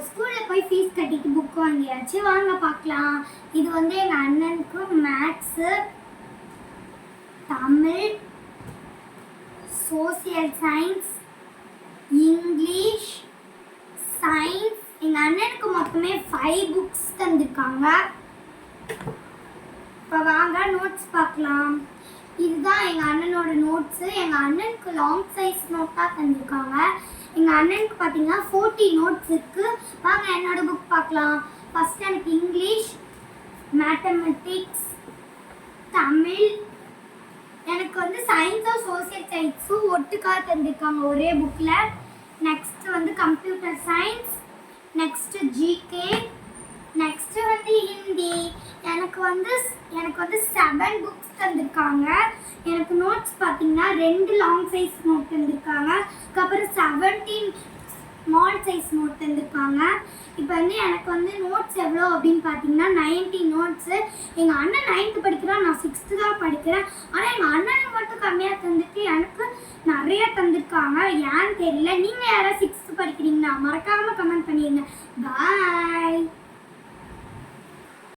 ஸ்கூலில் போய் ஃபீஸ் கட்டிட்டு புக் வாங்கியாச்சு. வாங்க பார்க்கலாம். இது வந்து எங்கள் அண்ணனுக்கு maths, Tamil, social science, English, science. எங்கள் அண்ணனுக்கு மொத்தமே 5 புக்ஸ் தந்திருக்காங்க. இப்போ வாங்க நோட்ஸ் பார்க்கலாம். இதுதான் எங்கள் அண்ணனோட நோட்ஸு. எங்கள் அண்ணனுக்கு லாங் சைஸ் நோட்டாக தந்திருக்காங்க. எங்கள் அண்ணனுக்கு பார்த்தீங்கன்னா 40 நோட்ஸ் இருக்குது. வாங்க என்னோட புக் பார்க்கலாம். ஃபஸ்ட் எனக்கு இங்கிலீஷ், மேத்தமெட்டிக்ஸ், தமிழ், எனக்கு வந்து சயின்ஸும் சோசியல் சயின்ஸும் ஒட்டுக்காக தந்திருக்காங்க ஒரே புக்கில். நெக்ஸ்ட்டு வந்து computer science, next GK, next வந்து ஹிந்தி. எனக்கு வந்து 7 புக்ஸ் தந்திருக்காங்க. எனக்கு நோட்ஸ் பார்த்தீங்கன்னா 2 லாங் சைஸ் நோட் தந்திருக்காங்க. அதுக்கப்புறம் 17 ஸ்மால் சைஸ் நோட் தந்திருக்காங்க. இப்போ வந்து எனக்கு வந்து நோட்ஸ் எவ்வளோ அப்படின்னு பார்த்தீங்கன்னா 90 நோட்ஸு. எங்கள் அண்ணன் 9th படிக்கிறான், நான் 6th தான் படிக்கிறேன். ஆனால் எங்கள் அண்ணனுக்கு மட்டும் கம்மியாக தந்துட்டு எனக்கு நிறைய தந்திருக்காங்க. ஏன்னு தெரியல. நீங்கள் யாராவது 6th படிக்கிறீங்கன்னா மறக்காமல் கமெண்ட் பண்ணிடுங்க. பாய்.